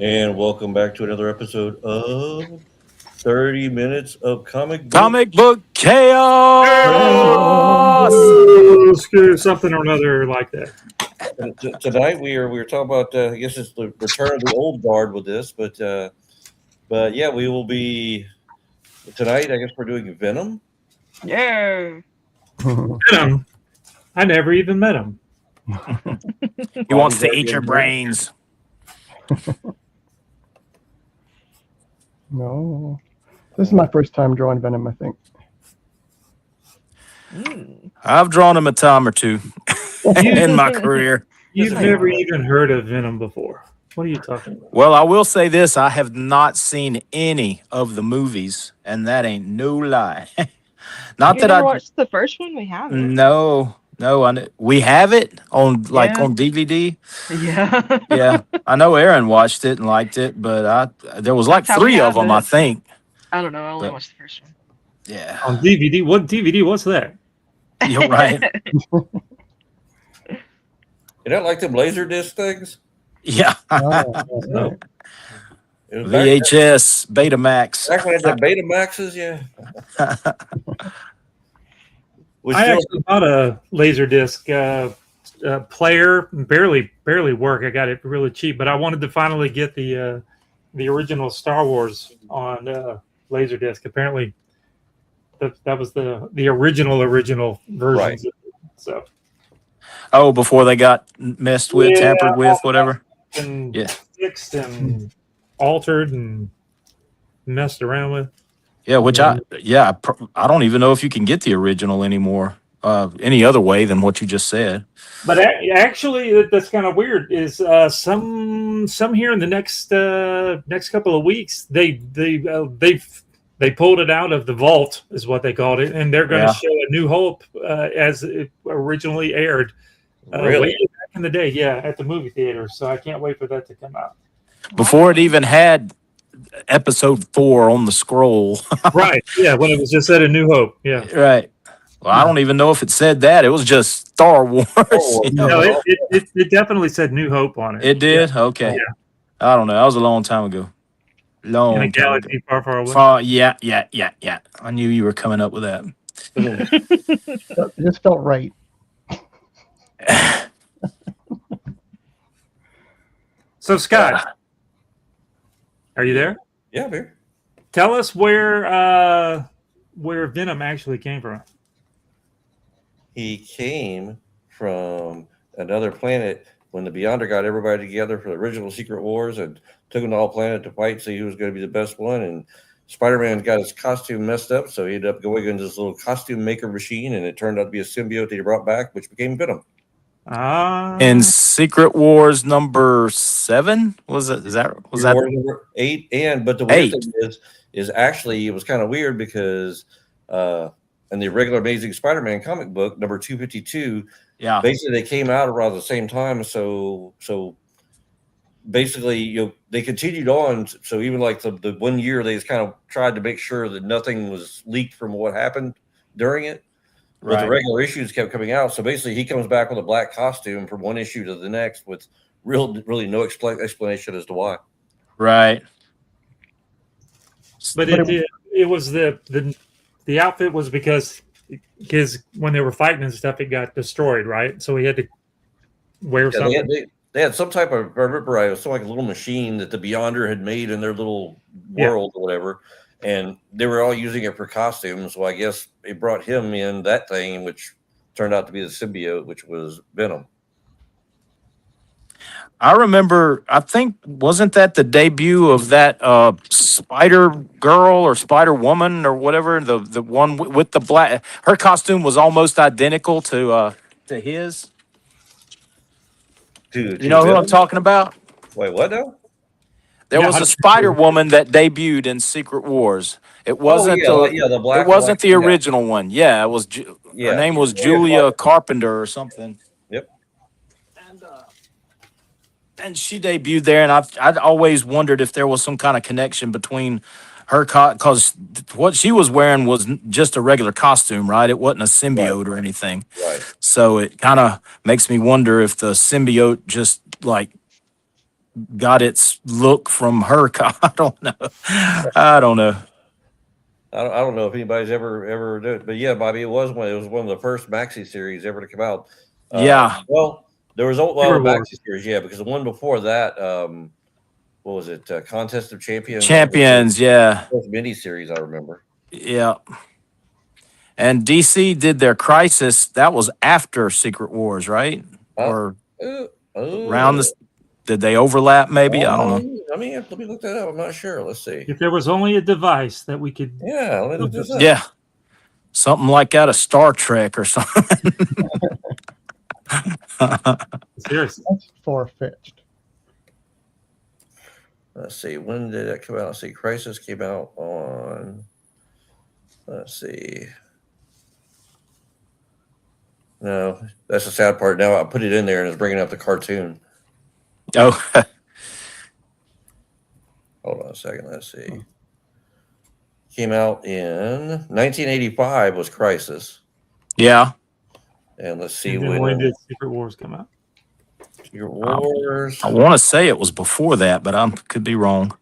And welcome back to another episode of 30 Minutes of Comic Book. Comic book chaos. Screw something or another like that. Tonight we were talking about I guess it's the return of the old guard with this, but yeah, we will be tonight. I guess we're doing Venom. Yeah. Venom. I never even met him. He wants to eat your brains. No. This is my first time drawing Venom, I think. I've drawn him a time or two in my career. You've never even heard of Venom before. What are you talking about? Well, I will say this. I have not seen any of the movies, and that ain't no lie. Not You that never I... watched the first one? We haven't. No. We have it on on DVD. Yeah. Yeah, I know Aaron watched it and liked it, but there was like That's how we 3 of have them, it. I think. I don't know. I only But- watched the first one. Yeah, On DVD? What DVD? What's that? you're right. You don't like them laser disc things? Yeah, No. It was back, VHS, Betamax. back when it had Betamaxes, yeah. We I still, actually bought a Laserdisc player. Barely work. I got it really cheap, but I wanted to finally get the original Star Wars on Laserdisc. Apparently, that was the original versions. Right. So Oh, before they got messed with, Yeah. tampered with, whatever. and Yeah. fixed and altered and messed around with. Yeah, which I don't even know if you can get the original anymore. Any other way than what you just said. But actually, that's kind of weird. Is some here in the next couple of weeks they pulled it out of the vault, is what they called it, and they're going to Yeah. show A New Hope as it originally aired. Really? Way back in the day, yeah, at the movie theater. So I can't wait for that to come out. Before it even had episode 4 on the scroll. Right? Yeah, when it was just at A New Hope. Yeah. Right. Well, I don't even know if it said that. It was just Star Wars. you know? No, it definitely said New Hope on it. It did? Okay. Yeah. I don't know. That was a long time ago. Long In a time ago. galaxy far, far away. Yeah. I knew you were coming up with that. It just felt right. So Scott, are you there? yeah, man. Tell us where Venom actually came from. He came from another planet when the Beyonder got everybody together for the original Secret Wars and took them to all planet to fight, so he was going to be the best one. And Spider-Man got his costume messed up, so he ended up going into this little costume maker machine, and it turned out to be a symbiote that he brought back, which became Venom. In Secret Wars number 7? Was that War number 8, but the weird 8. thing is actually it was kind of weird because in the regular Amazing Spider-Man comic book number 252, yeah. basically they came out around the same time, so basically they continued on. So even like the 1 year they just kind of tried to make sure that nothing was leaked from what happened during it. But the regular issues kept coming out. So basically he comes back with a black costume from one issue to the next with really no explanation as to why. Right. But it was the outfit was because when they were fighting and stuff, it got destroyed, right? So he had to wear something. They had some type of, I remember it was something like a little machine that the Beyonder had made in their little world or whatever. And they were all using it for costumes. So I guess it brought him in that thing, which turned out to be the symbiote, which was Venom. I remember, I think, wasn't that the debut of that Spider Girl or Spider Woman or whatever? The one with the black, her costume was almost identical to his. Dude, You know who I'm talking about? Wait, what now? There Yeah, was a 100%. Spider Woman that debuted in Secret Wars. It wasn't the black. it wasn't the original one. Yeah, it was. Her name was Julia Carpenter or something. Yep. And she debuted there, and I'd always wondered if there was some kind of connection between her, because what she was wearing was just a regular costume, right? It wasn't a symbiote or anything. Right. So it kind of makes me wonder if the symbiote just like got its look from her. I don't know. I don't know. I don't know if anybody's ever done it, but yeah, Bobby, it was one of the first maxi series ever to come out. Yeah. Well, there was the Secret maxi Wars. series, yeah, because the one before that, what was it? Contest of Champions. Champions, yeah. First mini series, I remember. Yeah. And DC did their Crisis. That was after Secret Wars, right? Or around the. Did they overlap? Maybe I don't know. let me look that up. I'm not sure. Let's see. If there was only a device that we could. Yeah, let me look this up. Yeah, something like out of Star Trek or something. Seriously. That's far-fetched. Let's see. When did that come out? Let's see. Crisis came out on. Let's see. No, that's the sad part. Now I put it in there and it's bringing up the cartoon. Oh, Hold on a second. Let's see. Came out in 1985 was Crisis. yeah. And let's see And then when did Secret Wars come out? Secret Wars. I want to say it was before that, but I could be wrong.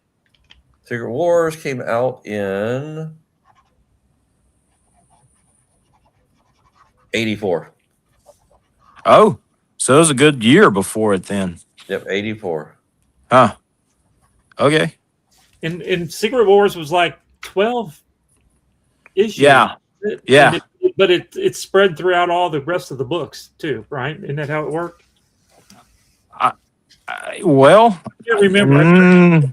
Secret Wars came out in 84. Oh, so it was a good year before it then. Yep, 84. Huh. Okay. And Secret Wars was like 12 issues. Yeah. Yeah. But it spread throughout all the rest of the books too, right? Isn't that how it worked? Well, I can't remember.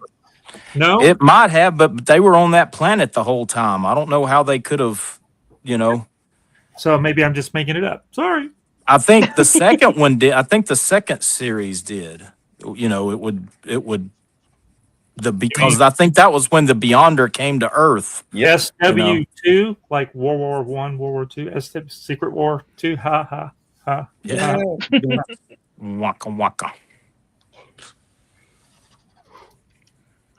No, it might have, but they were on that planet the whole time. I don't know how they could have, so maybe I'm just making it up. Sorry. I think the second one did. I think the second series did. Because I think that was when the Beyonder came to Earth. Yes. SW2, like World War One, World War Two, Secret War 2. Ha ha ha. Yeah. ha. Waka waka.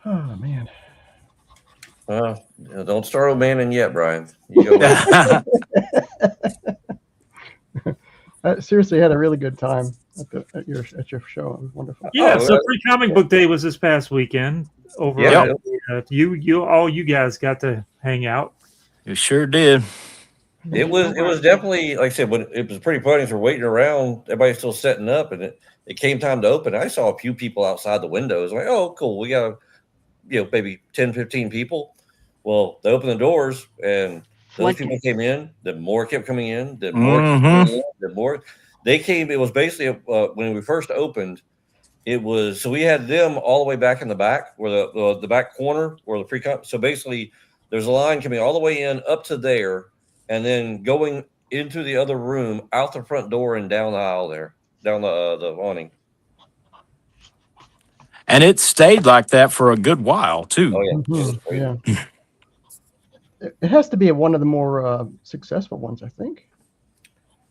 Oh man. Don't start old-manning yet, Brian. You go. I seriously had a really good time at your show. It was wonderful. Yeah. Oh, So Free Comic Book Day was this past weekend. Over Yeah. at, you guys got to hang out. You sure did. It was definitely, like I said, when it was pretty funny. So we're waiting around, everybody's still setting up, and it came time to open. I saw a few people outside the windows. Like, oh, cool, we got maybe 10, 15 people. Well, they opened the doors, and those people came in. The more kept coming in. The more, kept coming in, the more they came. It was basically when we first opened. It was so we had them all the way back in the back, where the back corner, where the pre-con. So basically, there's a line coming all the way in up to there, and then going into the other room, out the front door, and down the aisle there, down the awning. And it stayed like that for a good while too. Oh yeah, Mhm, yeah. It has to be one of the more successful ones, I think,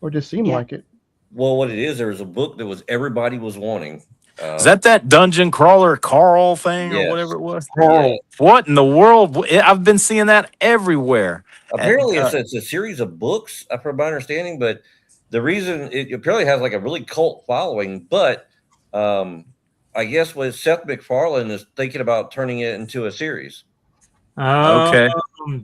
or just seemed like it. Well, what it is, there was a book that everybody was wanting. Is that dungeon crawler Carl thing Yes. or whatever it was? Yeah. What in the world? I've been seeing that everywhere. Apparently, it's a series of books, from my understanding. But the reason it apparently has like a really cult following, but I guess what Seth MacFarlane is thinking about turning it into a series. Okay.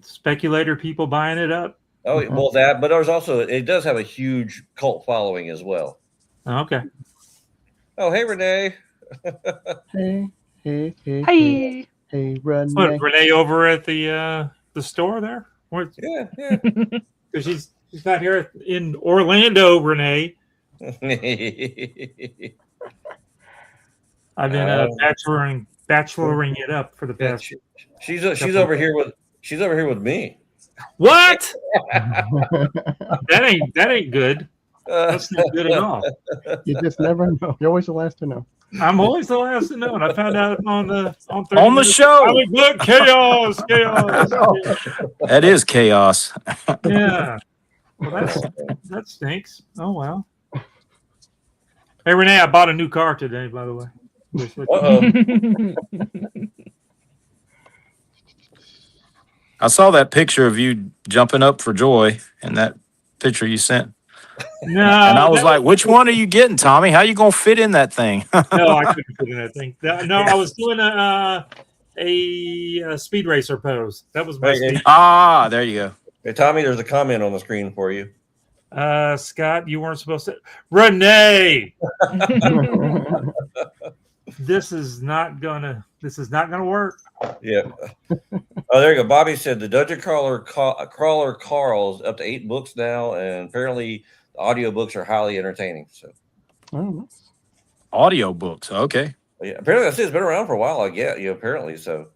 Speculator people buying it up. Oh, well, that, but there's also, it does have a huge cult following as well. Okay. Oh, hey, Renee. Hey, Hi. hey, Renee. What, Renee over at the store there? Yeah. Because she's not here in Orlando, Renee. I've been bacheloring it up for the past. She's over here with me. What? That ain't good. That's not good at all. You just never know. You're always the last to know. I'm always the last to know, and I found out on the show. Comic book chaos. That is chaos. Yeah. Well, that stinks. Oh well. Hey Renee, I bought a new car today, by the way. I saw that picture of you jumping up for joy in that picture you sent. No, And I was like, which one are you getting, Tommy? How you gonna fit in that thing? no, I couldn't fit in that thing. No, I was doing a speed racer pose. That was my Hey, speed. Ah, there you go. hey, Tommy, there's a comment on the screen for you. Scott, you weren't supposed to. Renee, this is not gonna work. Yeah. Oh, there you go. Bobby said the Dungeon Crawler Carl's up to 8 books now, and apparently the audiobooks are highly entertaining. So Oh, nice. Audio books. Okay. yeah, apparently that's it. It's been around for a while. I get you. Apparently, so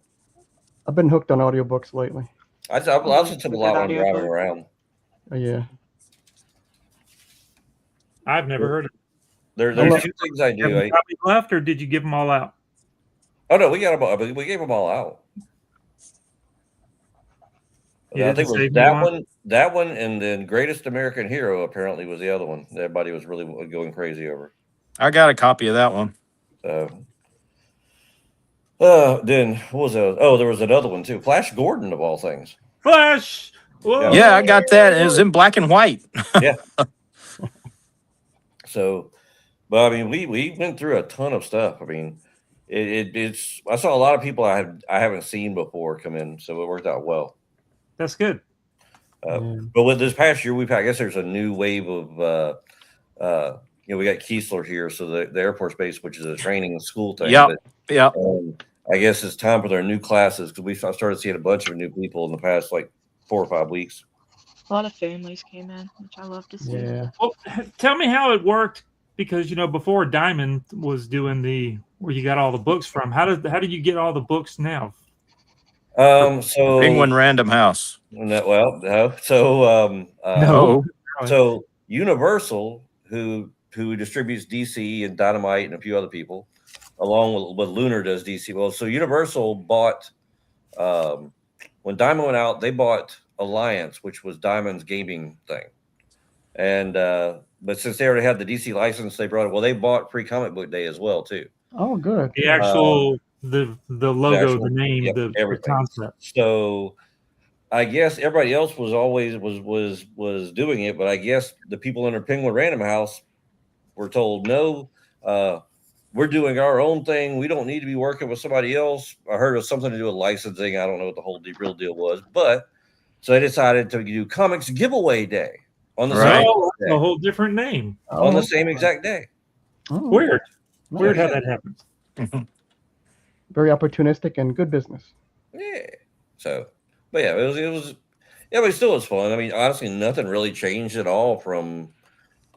I've been hooked on audiobooks lately. I listen to them a lot when I'm driving around. Yeah. I've never heard of it. There's 2 things I Have do. you copies left, or did you give them all out? Oh no, we got them all. We gave them all out. You I think didn't it was save me that one, and then Greatest American Hero apparently was the other one. Everybody was really going crazy over. I got a copy of that one. Then what was that? Oh, there was another one too. Flash Gordon of all things. Flash. Whoa. Yeah, I got that. It was in black and white. Yeah. So, but I mean, we went through a ton of stuff. I mean, it's I saw a lot of people I haven't seen before come in, so it worked out well. That's good. But with this past year, I guess there's a new wave of we got Keesler here, so the Air Force Base, which is a training and school thing. Yep. Yep. I guess it's time for their new classes because we started seeing a bunch of new people in the past 4 or 5 weeks. A lot of families came in, which I love to see. Yeah. Well, tell me how it worked, because before Diamond was doing where you got all the books from. How did you get all the books now? So Penguin Random House. No. So Universal, who distributes DC and Dynamite and a few other people, along with Lunar does DC. Well, so Universal bought when Diamond went out, they bought Alliance, which was Diamond's gaming thing, and but since they already had the DC license, they brought it. Well, they bought Free Comic Book Day as well too. Oh, good. The actual the logo, the name, yep, the concept. So I guess everybody else was always was doing it, but I guess the people under Penguin Random House were told no. We're doing our own thing. We don't need to be working with somebody else. I heard it was something to do with licensing. I don't know what the real deal was, but so they decided to do Comics Giveaway Day on the same a whole different name on the same exact day. Oh, Weird. nice. Weird how that happens. Very opportunistic and good business. Yeah. So, but yeah, it was yeah, but it still was fun. I mean, honestly, nothing really changed at all from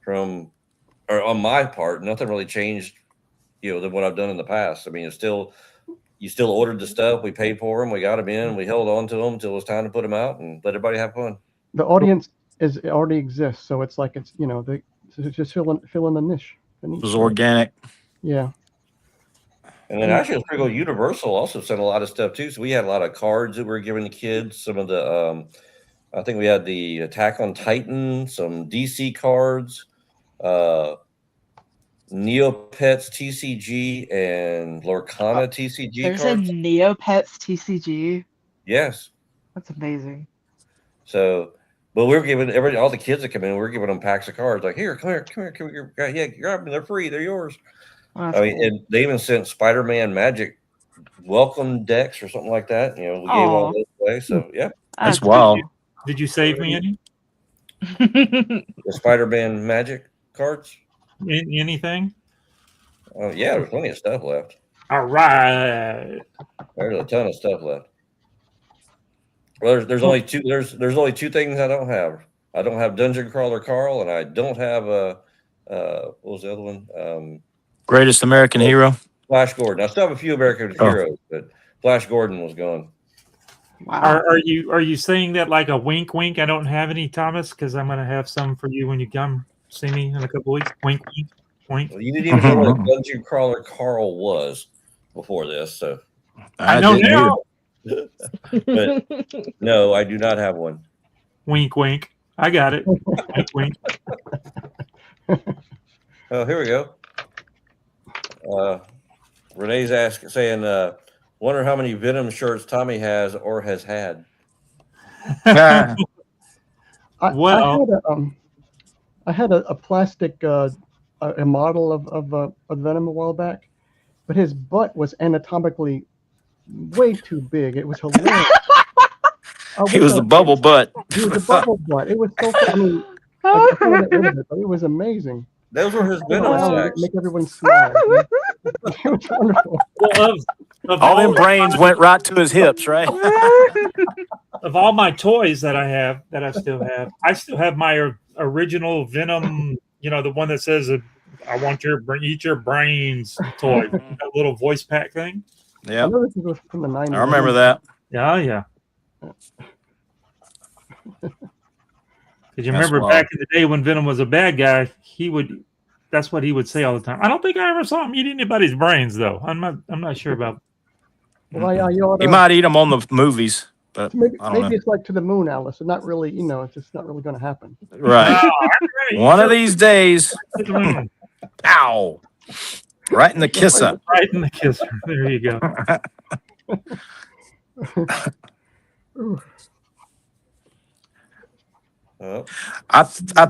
or on my part, nothing really changed, than what I've done in the past. I mean, you still ordered the stuff, we paid for them, we got them in, we held on to them until it was time to put them out and let everybody have fun. The audience already exists, so it's like it's just fill in the niche. It was organic. Yeah. And then actually, it was pretty cool. Universal also sent a lot of stuff too. So we had a lot of cards that we were giving the kids. Some of the, I think we had the Attack on Titan, some DC cards, Neopets TCG, and Lorcana TCG There's cards. a Neopets TCG. Yes. That's amazing. So, but we were giving all the kids that come in, we were giving them packs of cards. Like, here, come here. Yeah, grab them. They're free. They're yours. Oh, I mean, and they even sent Spider-Man Magic welcome decks or something like that. We gave all those away. So yeah, That's wild. Did you save me any? the Spider-Man Magic cards. Anything? Oh yeah, there's plenty of stuff left. All right. There's a ton of stuff left. Well, there's only two. There's only 2 things I don't have. I don't have Dungeon Crawler Carl, and I don't have what was the other one? Greatest American Hero. Flash Gordon. I still have a few American Heroes, but Flash Gordon was gone. Wow. Are you saying that like a wink, wink? I don't have any, Thomas, because I'm gonna have some for you when you come see me in a couple weeks. Wink, wink, wink. Well, you didn't even know what a Dungeon Crawler Carl was before this, so I know didn't now. but no, I do not have one. Wink, wink. I got it. Wink, wink. Oh, here we go. Renee's saying, wonder how many Venom shirts Tommy has or has had. I I had a plastic a model of Venom a while back, but his butt was anatomically way too big. It was hilarious. He was the bubble butt. He was a bubble butt. It was so funny. I mean, I can't get rid of it, but it was amazing. Those were his You know, venom how sacks. make everyone smile. It was wonderful. Well, of All them brains went right to his hips, right? of all my toys that I still have my original Venom. You know, the one that says, "I want your eat your brains" toy, that little voice pack thing. Yeah, I know this was from the 90s. I remember that. Yeah, yeah. Because you That's remember wild. back in the day when Venom was a bad guy, that's what he would say all the time. I don't think I ever saw him eat anybody's brains, though. I'm not sure about. Well, yeah, you ought He to, might eat them on the movies, but maybe, I don't know. it's like to the moon, Alice. It's not really, it's just not really going to happen. Right. Right. One of these days, Right pow, right in the kisser. in the kisser. There you go. Ooh. I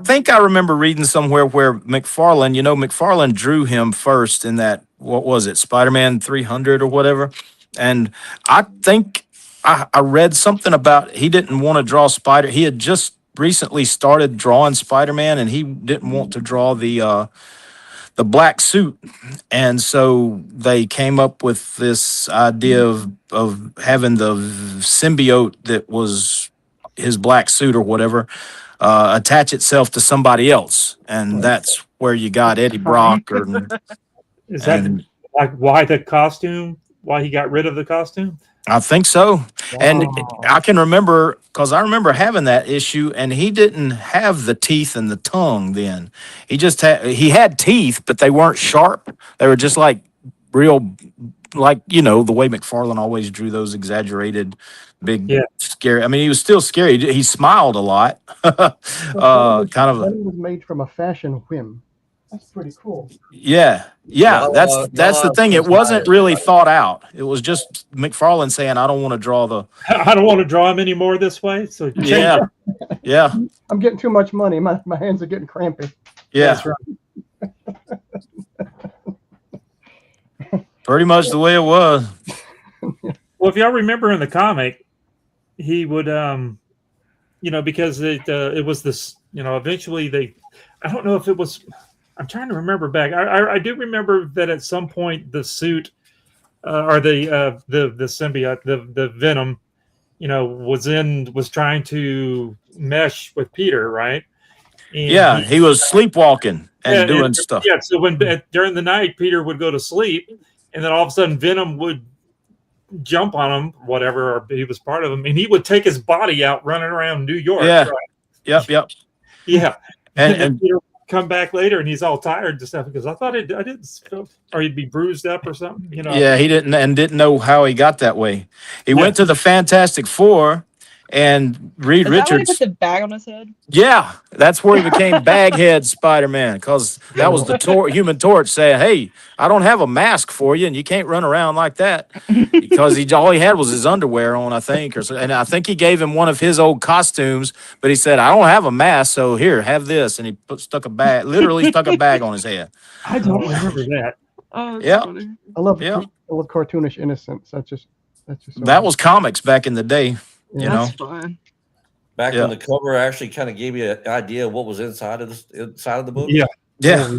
think I remember reading somewhere where McFarlane drew him first in that, what was it, Spider-Man 300 or whatever. And I think I read something about he didn't want to draw Spider. He had just recently started drawing Spider-Man, and he didn't want to draw the black suit. And so they came up with this idea of having the symbiote that was his black suit or whatever attach itself to somebody else, and that's where you got Eddie Brock. Is that like why the costume? Why he got rid of the costume? I think so. And Wow. I can remember, because I remember having that issue, and he didn't have the teeth and the tongue then. He just had teeth, but they weren't sharp. They were just like real, like, the way McFarlane always drew those exaggerated, big, Yeah. scary. I mean, he was still scary. He smiled a lot. Well, kind of, Venom was made from a fashion whim. That's pretty cool. yeah. Y'all, That's the thing. It wasn't really thought out. It was just McFarlane saying, "I don't want to draw the." I don't want to draw him anymore this way. So Yeah, yeah, I'm getting too much money. My hands are getting crampy. yeah. That's right. Pretty much the way it was. Well, if y'all remember in the comic, he would, because it was this, eventually I don't know if it was. I'm trying to remember back. I do remember that at some point the suit, or the symbiote, the Venom, was trying to mesh with Peter, right? And He was sleepwalking and doing stuff. Yeah, so during the night, Peter would go to sleep, and then all of a sudden Venom would jump on him, whatever, or he was part of him, and he would take his body out running around New York. Yeah. Right? Yep. Yeah. And Peter would come back later, and he's all tired and stuff because I thought I didn't feel, or he'd be bruised up or something. yeah, he didn't know how he got that way. He went to the Fantastic Four, and Reed Is that when he Richards. put the bag on his head? Yeah, that's where he became Baghead Spider-Man, because that was the Human Torch saying, "Hey, I don't have a mask for you, and you can't run around like that," because all he had was his underwear on, I think, and I think he gave him one of his old costumes, but he said, "I don't have a mask, so here, have this," and he stuck a bag on his head. I don't remember that. Oh, that's Yeah. funny. I love cartoonish innocence. That's just so That was comics back in the day. You know, That's fun. Back Yeah. when the cover actually kind of gave you an idea of what was inside of the book. Yeah. yeah.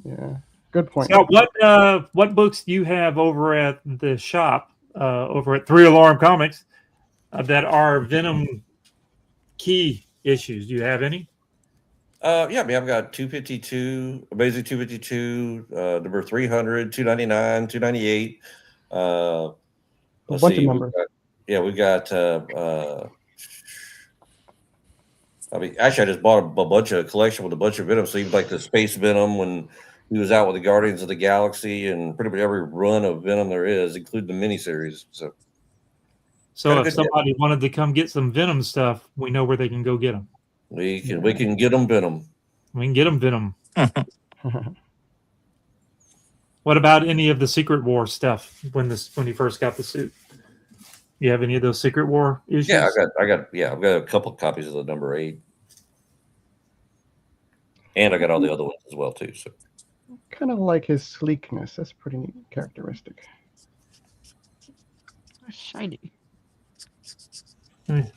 yeah. Good point. So what books do you have over at the shop, over at 3 Alarm Comics, that are Venom key issues? Do you have any? Yeah, I mean, I've got 252, Amazing 252, number 300, 299, 298. Let's bunch of see. numbers. We got. I mean, actually, I just bought a bunch of collection with a bunch of Venom. So even like the Space Venom when he was out with the Guardians of the Galaxy, and pretty much every run of Venom there is, including the miniseries. So if somebody wanted to come get some Venom stuff, we know where they can go get them. we can get them Venom. We can get them Venom. What about any of the Secret War stuff when he first got the suit? You have any of those Secret War issues? Yeah, I've got a couple copies of the number 8. And I got all the other ones as well too. So Kind of like his sleekness. That's a pretty neat characteristic. Shiny. Let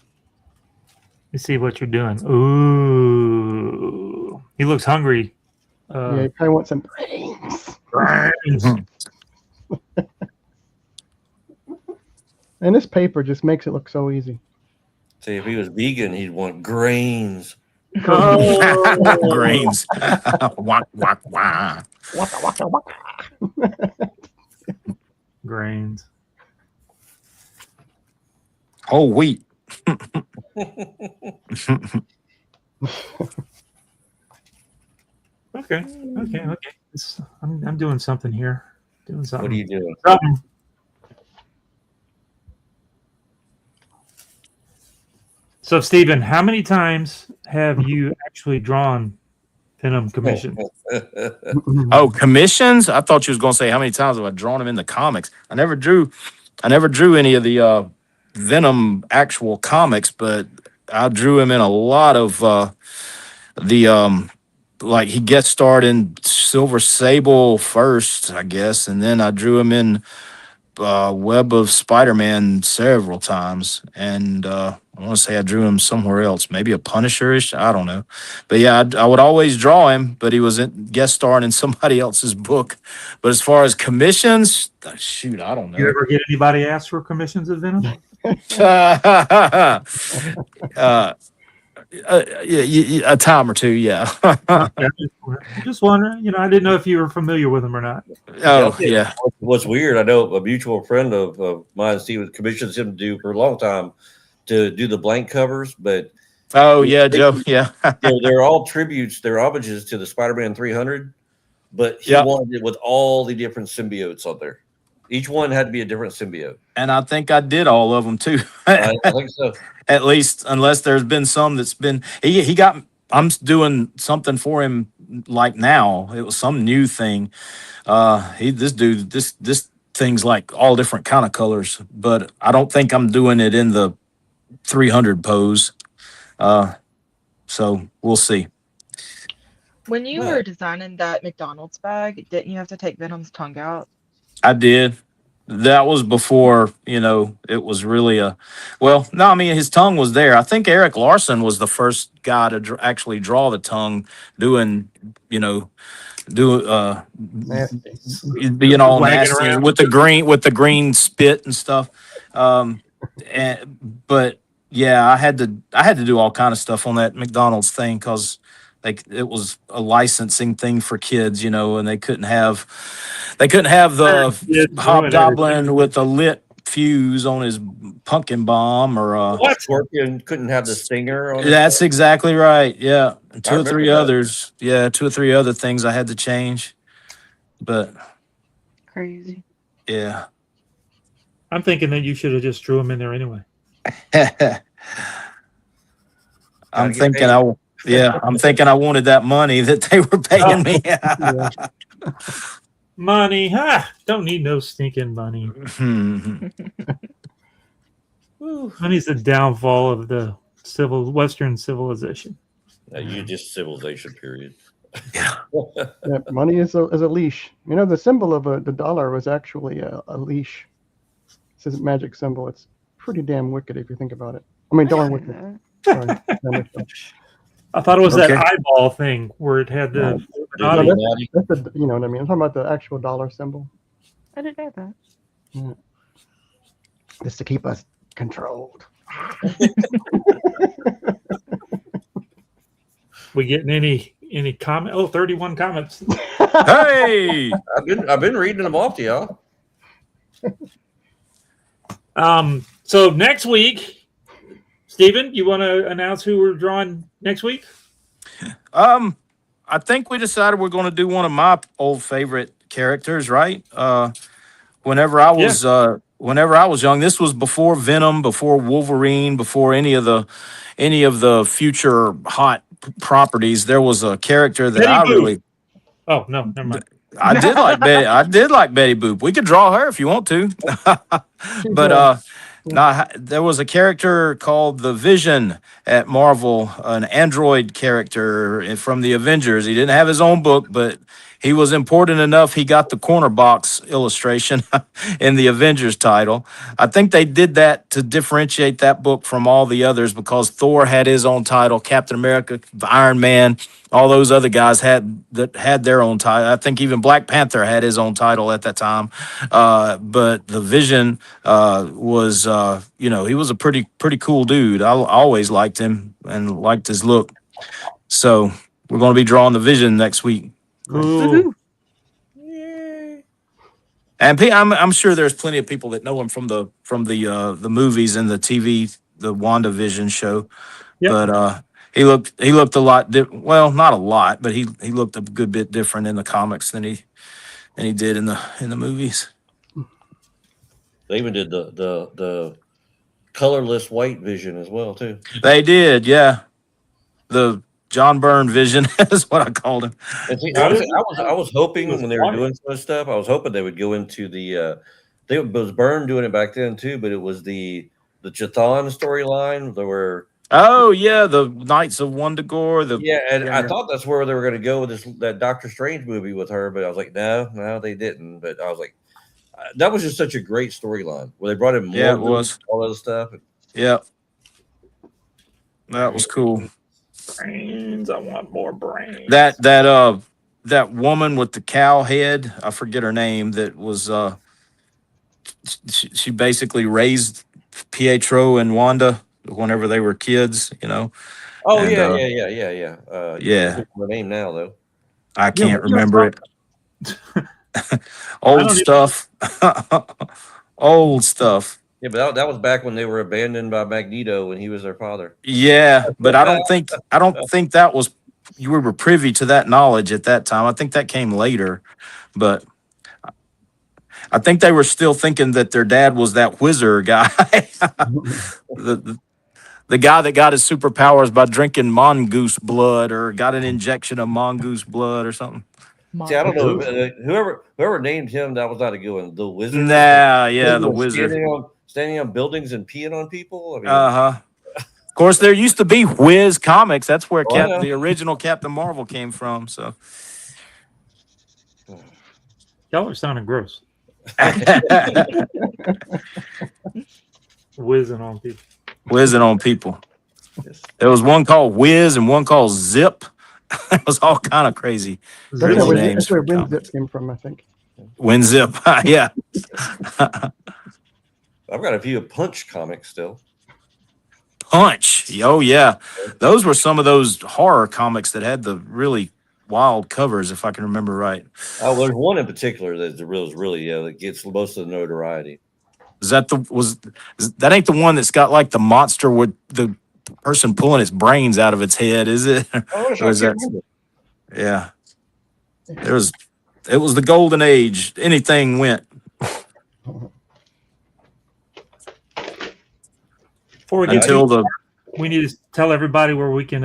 me see what you're doing. Ooh, he looks hungry. Yeah, you probably want some brains. Brains. And this paper just makes it look so easy. see, if he was vegan, he'd want grains. Oh. Grains. Wah, wah, wah. Waka, waka, waka. Grains. Whole wheat. Okay. I'm doing something here. Doing something. What are you doing? Something. So, Stephen, how many times have you actually drawn Venom commission? Oh, commissions? I thought you was going to say how many times have I drawn them in the comics. I never drew any of the Venom actual comics, but I drew him in a lot of like he gets started in Silver Sable first, I guess, and then I drew him in Web of Spider-Man several times, and I want to say I drew him somewhere else, maybe a Punisher-ish, I don't know, but yeah, I would always draw him, but he was guest starring in somebody else's book. But as far as commissions, shoot, I don't know. You ever get anybody ask for commissions of Venom? Yeah, a time or two, yeah. Just wondering. I didn't know if you were familiar with him or not. Oh, yeah. What's weird, I know a mutual friend of mine, Steve, commissions him to do for a long time to do the blank covers, but Oh, yeah, Joe, yeah. they're all tributes, they're homages to the Spider-Man 300, but he wanted it with all the different symbiotes on there. Each one had to be a different symbiote. And I think I did all of them, too. I think so. At least, unless there's been some that's been he got. I'm doing something for him like now. It was some new thing. This thing's like all different kind of colors, but I don't think I'm doing it in the 300 pose. So we'll see. When you were designing that McDonald's bag, didn't you have to take Venom's tongue out? I did. That was before, it was really his tongue was there. I think Eric Larson was the first guy to actually draw the tongue doing, Nasty. being all Wagging nasty around. with the green spit and stuff. But yeah, I had to do all kind of stuff on that McDonald's thing because it was a licensing thing for kids, and they couldn't have the hobgoblin with a lit fuse on his pumpkin bomb or Scorpion couldn't have the stinger on it. that's exactly right. Yeah. Two or remember three that. others. Yeah, 2 or 3 other things I had to change. But Crazy. yeah. I'm thinking that you should have just drew him in there anyway. I'm thinking I wanted that money that they were paying me. Money, don't need no stinking money. Money's the downfall of the Western civilization. You just civilization, period. Yeah. Yeah, money is a leash. The symbol of the dollar was actually a leash. This is a magic symbol. It's pretty damn wicked if you think about it. I mean, darn wicked. Sorry. I thought it was that eyeball thing where it had the. No, that's the, you know what I mean. I'm talking about the actual dollar symbol. I didn't know that. Yeah. Just to keep us controlled. We getting any comment? Oh, 31 comments. Hey, I've been reading them off to y'all. So next week, Stephen, you want to announce who we're drawing next week? I think we decided we're going to do one of my old favorite characters, right? Whenever I was young, this was before Venom, before Wolverine, before any of the future hot properties. There was a character that Betty Boop. Oh no, never mind. I did like Betty. I did like Betty Boop. We could draw her if you want to, but Now, there was a character called the Vision at Marvel, an android character from the Avengers. He didn't have his own book, but he was important enough. He got the corner box illustration in the Avengers title. I think they did that to differentiate that book from all the others because Thor had his own title, Captain America, Iron Man, all those other guys had their own title. I think even Black Panther had his own title at that time. But the Vision was, he was a pretty cool dude. I always liked him and liked his look. So we're going to be drawing the Vision next week. Ooh. And I'm sure there's plenty of people that know him from the movies and the TV, the WandaVision show. Yep. But he looked a lot well, not a lot, but he looked a good bit different in the comics than he did in the movies. They even did the colorless white Vision as well too. They did, yeah. The John Byrne Vision is what I called him. And see, honestly, I was hoping when they were doing some of this stuff, I was hoping they would go into it was Byrne doing it back then too, but it was the Chthon storyline. There were the Knights of Wundagore. I thought that's where they were going to go with that Doctor Strange movie with her, but I was like, no, they didn't. But I was like, that was just such a great storyline where they brought in more. Yeah, it was all that stuff. Yeah, that was cool. Brains. I want more brains. That woman with the cow head, I forget her name. That was she basically raised Pietro and Wanda whenever they were kids. Oh, and, yeah. Yeah. Her name now though. I can't remember it. Old stuff. Old stuff. Yeah, but that was back when they were abandoned by Magneto when he was their father. Yeah, but I don't think that was you were privy to that knowledge at that time. I think that came later, but I think they were still thinking that their dad was that wizard guy, the guy that got his superpowers by drinking mongoose blood or got an injection of mongoose blood or something. See, I don't know. Whoever named him, that was not a good one. The wizard. Nah, yeah, the wizard. Standing on buildings and peeing on people. I mean, Of course, there used to be Whiz Comics. That's where the original Captain Marvel came from. So, Y'all are sounding gross. Whizzing on people. Whizzing on people. Yes. There was one called Whiz and one called Zip. It was all kind of crazy. That's Crazy where names. WinZip came from, I think. WinZip, yeah. I've got a few Punch comics still. Punch. Oh, yeah. Those were some of those horror comics that had the really wild covers, if I can remember right. Oh, there's one in particular that really that gets most of the notoriety. That ain't the one that's got like the monster with the person pulling its brains out of its head, is it? Oh, Or is that? Yeah. It was the golden age. Anything went. Before we get Until we need to tell everybody where we can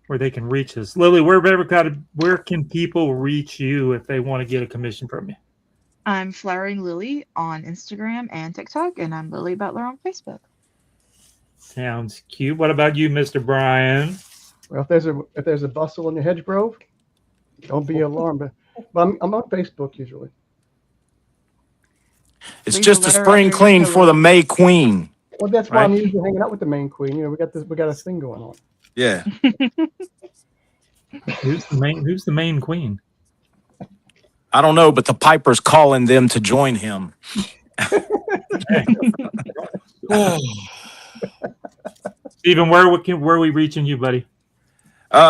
where they can reach us. Lily, where can people reach you if they want to get a commission from you? I'm Flowering Lily on Instagram and TikTok, and I'm Lily Butler on Facebook. Sounds cute. What about you, Mr. Brian? Well, if there's a bustle in your hedge grove, don't be alarmed. But I'm on Facebook usually. it's Leave just a a letter spring under clean your for the pillow. May Queen. Well, that's why I'm Right. usually hanging out with the main queen. We got a thing going on. Yeah. Who's the main queen? I don't know, but the Piper's calling them to join him. Stephen, where are we reaching you, buddy?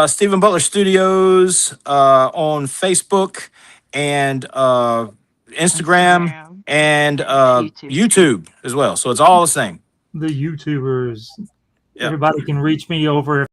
Stephen Butler Studios on Facebook and Instagram and YouTube as well. So it's all the same. The YouTubers. Yeah. Everybody can reach me over